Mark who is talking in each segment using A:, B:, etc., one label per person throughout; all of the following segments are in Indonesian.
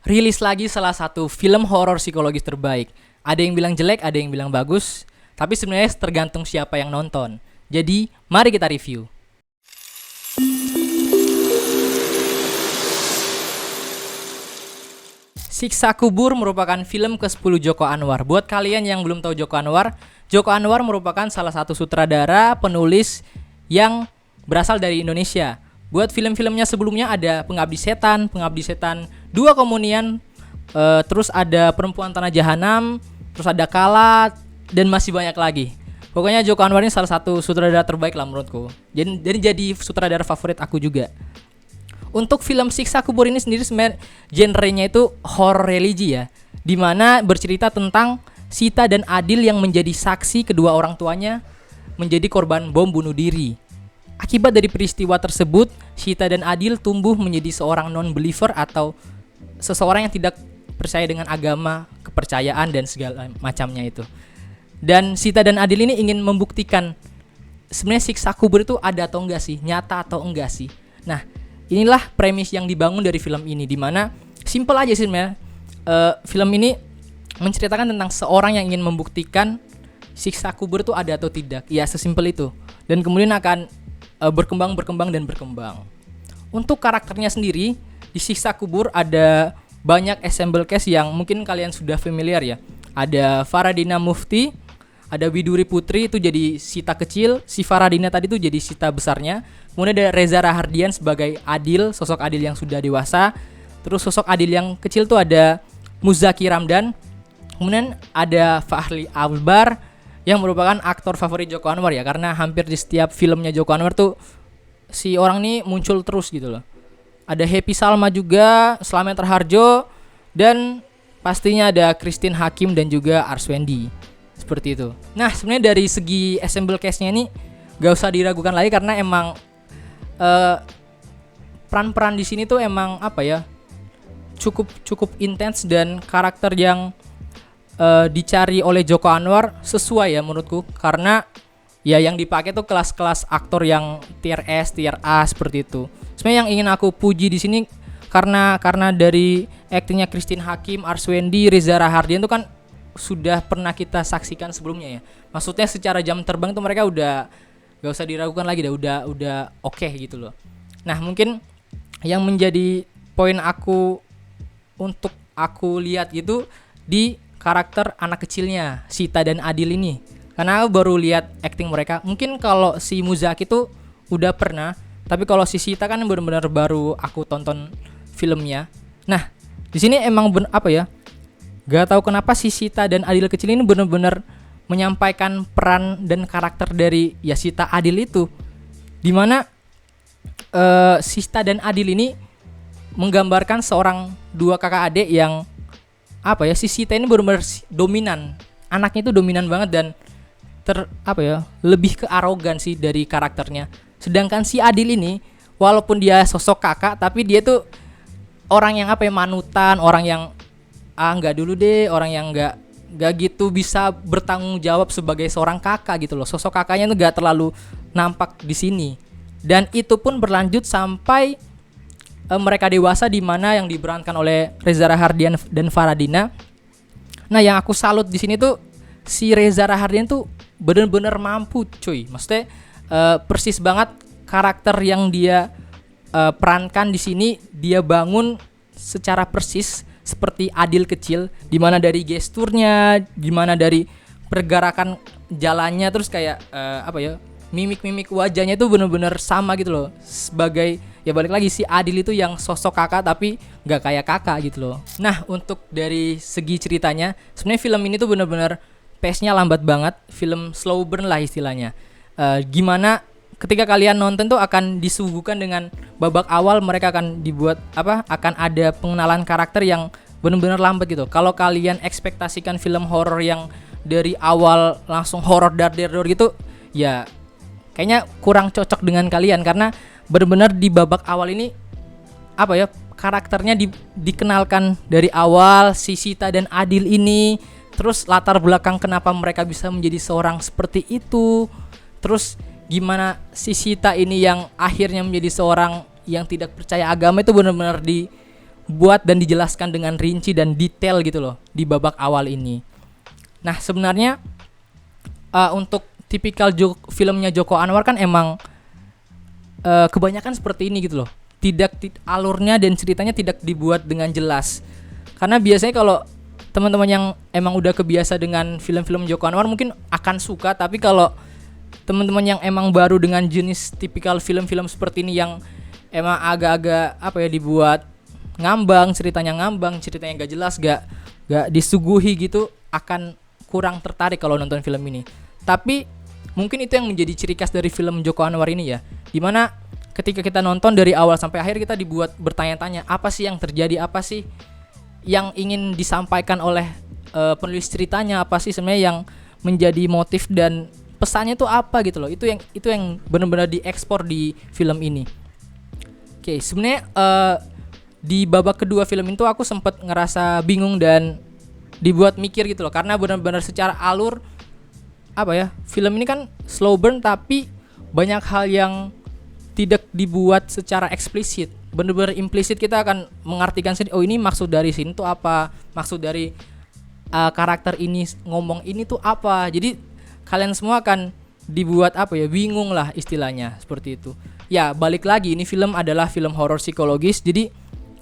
A: rilis lagi salah satu film horor psikologis terbaik. Ada yang bilang jelek, ada yang bilang bagus, tapi sebenarnya tergantung siapa yang nonton. Jadi, mari kita review. Siksa Kubur merupakan film ke-10 Joko Anwar. Buat kalian yang belum tahu Joko Anwar merupakan salah satu sutradara, penulis yang berasal dari Indonesia. Buat film-filmnya sebelumnya ada Pengabdi Setan 2 Komunian, terus ada Perempuan Tanah Jahanam, terus ada Kala, dan masih banyak lagi. Pokoknya Joko Anwar ini salah satu sutradara terbaik lah menurutku. Jadi sutradara favorit aku juga. Untuk film Siksa Kubur ini sendiri sebenarnya genrenya itu horror religi ya, dimana bercerita tentang Sita dan Adil yang menjadi saksi kedua orang tuanya menjadi korban bom bunuh diri. Akibat dari peristiwa tersebut, Sita dan Adil tumbuh menjadi seorang non-believer atau seseorang yang tidak percaya dengan agama, kepercayaan dan segala macamnya itu. Dan Sita dan Adil ini ingin membuktikan sebenarnya siksa kubur itu ada atau enggak sih, nyata atau enggak sih. Nah, inilah premis yang dibangun dari film ini, dimana simple aja sih sebenarnya. Film ini menceritakan tentang seorang yang ingin membuktikan siksa kubur itu ada atau tidak. Ya, sesimpel itu. Dan kemudian akan berkembang. Untuk karakternya sendiri di Siksa Kubur ada banyak ensemble cast yang mungkin kalian sudah familiar ya. Ada Faradina Mufti, ada Widuri Putri itu jadi Sita kecil, si Faradina tadi itu jadi Sita besarnya. Kemudian ada Reza Rahardian sebagai Adil, sosok Adil yang sudah dewasa. Terus sosok Adil yang kecil tuh ada Muzaki Ramdan. Kemudian ada Fahri Albar yang merupakan aktor favorit Joko Anwar ya, karena hampir di setiap filmnya Joko Anwar tuh si orang ini muncul terus gitu loh. Ada Happy Salma juga, Slamet Harjo, dan pastinya ada Christine Hakim dan juga Arswendi. Seperti itu. Nah, sebenarnya dari segi ensemble cast-nya ini gak usah diragukan lagi karena emang peran-peran di sini tuh emang apa ya? Cukup intens dan karakter yang dicari oleh Joko Anwar sesuai ya menurutku, karena ya yang dipakai tuh kelas-kelas aktor yang tier S, tier A seperti itu. Sebenarnya yang ingin aku puji di sini karena dari aktingnya Christine Hakim, Arswendi, Reza Rahardian itu kan sudah pernah kita saksikan sebelumnya ya. Maksudnya secara jam terbang tuh mereka udah gak usah diragukan lagi dah, udah oke gitu loh. Nah, mungkin yang menjadi poin aku untuk aku lihat gitu di karakter anak kecilnya Sita dan Adil ini. Karena aku baru lihat acting mereka. Mungkin kalau si Muzaki tuh udah pernah, tapi kalau si Sita kan benar-benar baru aku tonton filmnya. Nah, di sini emang apa ya? Gak tahu kenapa si Sita dan Adil kecil ini benar-benar menyampaikan peran dan karakter dari ya Sita Adil itu, dimana Sita dan Adil ini menggambarkan seorang dua kakak adik yang apa ya, si Sita ini benar-benar dominan, anaknya itu dominan banget dan lebih ke arogan sih dari karakternya. Sedangkan si Adil ini walaupun dia sosok kakak, tapi dia tuh orang yang manutan, orang yang enggak dulu deh, orang yang enggak gitu bisa bertanggung jawab sebagai seorang kakak gitu loh. Sosok kakaknya tuh enggak terlalu nampak di sini. Dan itu pun berlanjut sampai mereka dewasa, di mana yang diperankan oleh Reza Rahardian dan Faradina. Nah, yang aku salut di sini tuh si Reza Rahardian tuh bener-bener mampu, cuy. Maksudnya persis banget karakter yang dia perankan di sini, dia bangun secara persis seperti Adil kecil, di mana dari gesturnya, di mana dari pergerakan jalannya, terus kayak mimik-mimik wajahnya itu bener-bener sama gitu loh. Sebagai ya balik lagi si Adil itu yang sosok kakak tapi nggak kayak kakak gitu loh. Nah, untuk dari segi ceritanya sebenarnya film ini tuh bener-bener pace-nya lambat banget, film slow burn lah istilahnya. Gimana ketika kalian nonton tuh akan disuguhkan dengan babak awal, mereka akan dibuat akan ada pengenalan karakter yang bener-bener lambat gitu. Kalau kalian ekspektasikan film horor yang dari awal langsung horor dar gitu, ya kayaknya kurang cocok dengan kalian, karena benar-benar di babak awal ini karakternya dikenalkan dari awal, si Sita dan Adil ini, terus latar belakang kenapa mereka bisa menjadi seorang seperti itu, terus gimana si Sita ini yang akhirnya menjadi seorang yang tidak percaya agama, itu benar-benar dibuat dan dijelaskan dengan rinci dan detail gitu loh di babak awal ini. Nah sebenarnya untuk tipikal filmnya Joko Anwar kan emang kebanyakan seperti ini gitu loh. Alurnya dan ceritanya tidak dibuat dengan jelas. Karena biasanya kalau teman-teman yang emang udah kebiasa dengan film-film Joko Anwar mungkin akan suka, tapi kalau teman-teman yang emang baru dengan jenis tipikal film-film seperti ini yang emang agak-agak dibuat ceritanya gak jelas, gak disuguhi gitu, akan kurang tertarik kalau nonton film ini. Tapi mungkin itu yang menjadi ciri khas dari film Joko Anwar ini ya, dimana ketika kita nonton dari awal sampai akhir kita dibuat bertanya-tanya apa sih yang terjadi, apa sih yang ingin disampaikan oleh penulis ceritanya, apa sih sebenarnya yang menjadi motif dan pesannya tuh apa gitu loh. Itu yang benar-benar diekspor di film ini. Oke, sebenarnya di babak kedua film itu aku sempat ngerasa bingung dan dibuat mikir gitu loh, karena benar-benar secara alur film ini kan slow burn tapi banyak hal yang tidak dibuat secara eksplisit. Benar-benar implisit, kita akan mengartikan sendiri, oh ini maksud dari sini tuh apa, maksud dari karakter ini ngomong ini tuh apa. Jadi kalian semua akan dibuat bingung lah istilahnya, seperti itu. Ya balik lagi, ini film adalah film horor psikologis, jadi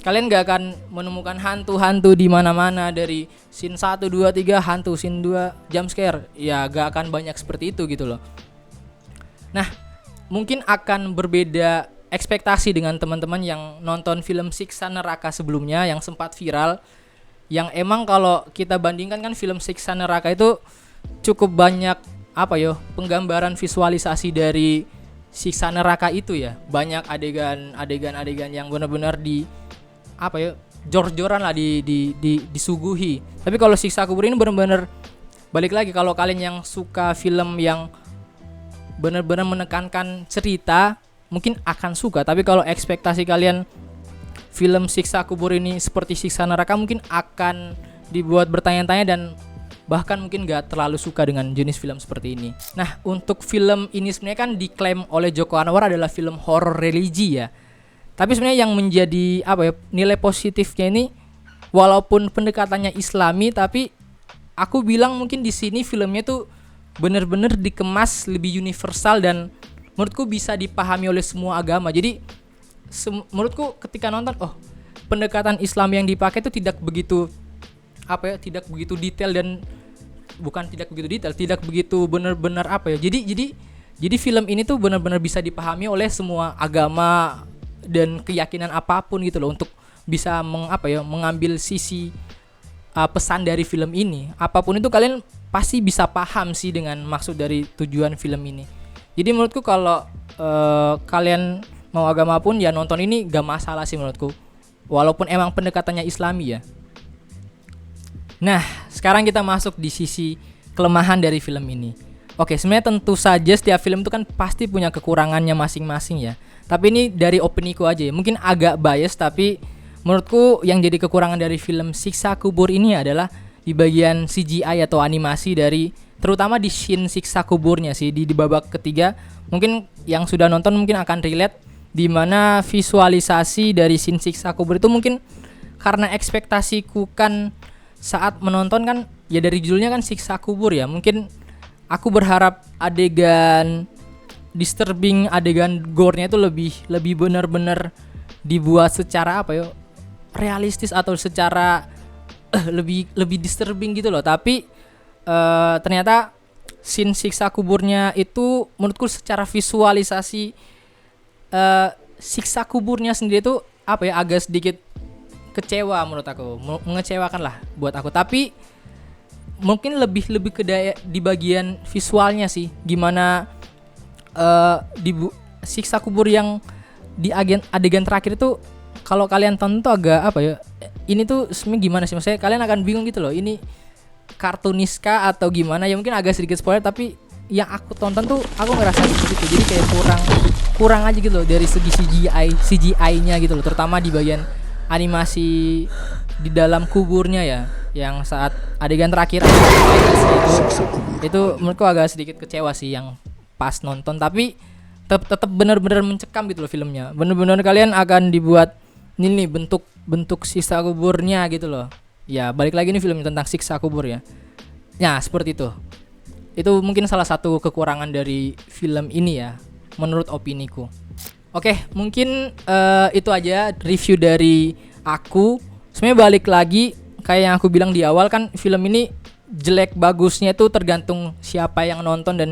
A: kalian gak akan menemukan hantu-hantu di mana-mana, dari scene 1, 2, 3 hantu, scene 2 jump scare. Ya gak akan banyak seperti itu gitu loh. Nah, mungkin akan berbeda ekspektasi dengan teman-teman yang nonton film Siksa Neraka sebelumnya yang sempat viral, yang emang kalau kita bandingkan kan film Siksa Neraka itu cukup banyak penggambaran visualisasi dari siksa neraka itu ya. Banyak adegan yang benar-benar jor-joran lah disuguhi. Tapi kalau Siksa Kubur ini benar-benar balik lagi, kalau kalian yang suka film yang benar-benar menekankan cerita mungkin akan suka. Tapi kalau ekspektasi kalian film Siksa Kubur ini seperti Siksa Neraka, mungkin akan dibuat bertanya-tanya dan bahkan mungkin gak terlalu suka dengan jenis film seperti ini. Nah, untuk film ini sebenarnya kan diklaim oleh Joko Anwar adalah film horor religi ya. Tapi sebenarnya yang menjadi nilai positifnya ini, walaupun pendekatannya Islami, tapi aku bilang mungkin di sini filmnya tuh benar-benar dikemas lebih universal dan menurutku bisa dipahami oleh semua agama. Jadi menurutku ketika nonton, pendekatan Islam yang dipakai itu tidak begitu detail dan tidak begitu benar-benar jadi film ini tuh benar-benar bisa dipahami oleh semua agama dan keyakinan apapun gitu loh, untuk bisa mengambil sisi pesan dari film ini. Apapun itu kalian pasti bisa paham sih dengan maksud dari tujuan film ini. Jadi menurutku kalau kalian mau agama pun ya nonton ini gak masalah sih menurutku, walaupun emang pendekatannya Islami ya. Nah, sekarang kita masuk di sisi kelemahan dari film ini. Oke, sebenarnya tentu saja setiap film itu kan pasti punya kekurangannya masing-masing ya. Tapi ini dari opiniku aja ya. Mungkin agak bias, tapi menurutku yang jadi kekurangan dari film Siksa Kubur ini adalah di bagian CGI atau animasi dari, terutama di scene Siksa Kuburnya sih, di babak ketiga. Mungkin yang sudah nonton mungkin akan relate, di mana visualisasi dari scene Siksa Kubur itu mungkin karena ekspektasiku kan saat menonton kan ya dari judulnya kan Siksa Kubur ya, mungkin aku berharap adegan disturbing, adegan gore-nya itu lebih benar-benar dibuat secara realistis atau secara lebih disturbing gitu loh. Tapi ternyata scene Siksa Kuburnya itu menurutku secara visualisasi siksa kuburnya sendiri itu agak sedikit kecewa menurut aku, mengecewakan lah buat aku. Tapi mungkin lebih ke di bagian visualnya sih, gimana siksa kubur yang di adegan terakhir itu kalau kalian tonton tuh agak ini tuh sebenarnya gimana sih, maksudnya kalian akan bingung gitu loh, ini kartuniska atau gimana ya. Mungkin agak sedikit spoiler, tapi yang aku tonton tuh aku ngerasa seperti itu, jadi kayak kurang aja gitu loh dari segi CGI-nya gitu loh, terutama di bagian animasi di dalam kuburnya ya, yang saat adegan terakhir itu menurutku agak sedikit kecewa sih yang pas nonton. Tapi tetap benar-benar mencekam gitu loh filmnya, benar-benar kalian akan dibuat ini nih bentuk siksa kuburnya gitu loh. Ya balik lagi nih film tentang siksa kubur ya. Ya seperti itu. Itu mungkin salah satu kekurangan dari film ini ya, menurut opiniku. Oke, mungkin itu aja review dari aku. Sebenarnya balik lagi kayak yang aku bilang di awal kan, film ini jelek bagusnya itu tergantung siapa yang nonton dan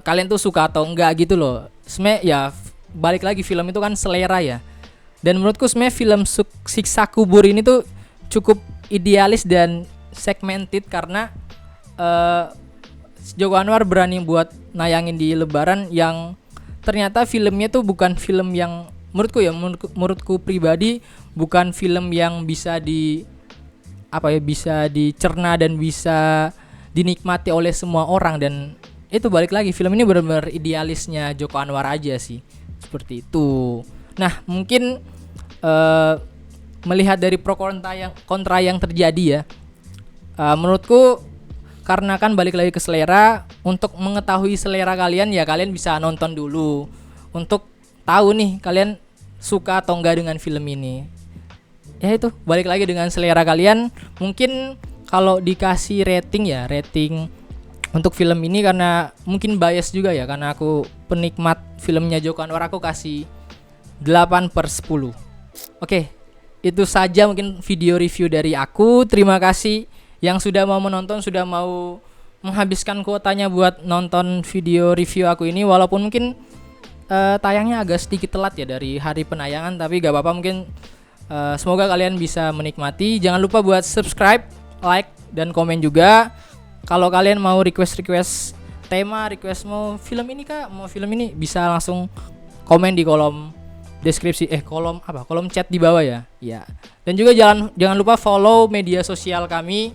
A: kalian tuh suka atau enggak gitu loh. Sebenarnya ya balik lagi film itu kan selera ya. Dan menurutku sebenarnya film siksa kubur ini tuh cukup idealis dan segmented karena Joko Anwar berani buat nayangin di Lebaran yang ternyata filmnya tuh bukan film yang menurutku pribadi bukan film yang bisa bisa dicerna dan bisa dinikmati oleh semua orang. Dan itu balik lagi film ini benar-benar idealisnya Joko Anwar aja sih, seperti itu. Nah mungkin melihat dari pro kontra yang terjadi ya, menurutku karena kan balik lagi ke selera. Untuk mengetahui selera kalian ya kalian bisa nonton dulu untuk tahu nih kalian suka atau enggak dengan film ini. Ya itu balik lagi dengan selera kalian. Mungkin kalau dikasih rating untuk film ini, karena mungkin bias juga ya, karena aku penikmat filmnya Joko Anwar, aku kasih 8/10. Oke, itu saja mungkin video review dari aku. Terima kasih yang sudah mau menonton, sudah mau menghabiskan kuotanya buat nonton video review aku ini. Walaupun mungkin tayangnya agak sedikit telat ya dari hari penayangan, tapi gak apa-apa, mungkin semoga kalian bisa menikmati. Jangan lupa buat subscribe, like, dan komen juga. Kalau kalian mau request tema, request mau film ini kak, mau film ini, bisa langsung komen di kolom deskripsi, kolom chat di bawah ya. Ya. Dan juga jangan lupa follow media sosial kami.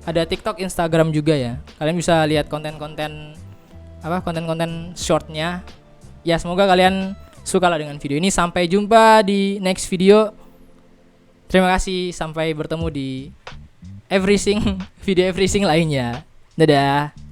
A: Ada TikTok, Instagram juga ya. Kalian bisa lihat konten-konten shortnya. Ya semoga kalian suka lah dengan video ini. Sampai jumpa di next video. Terima kasih, sampai bertemu di video everything lainnya. Dadah.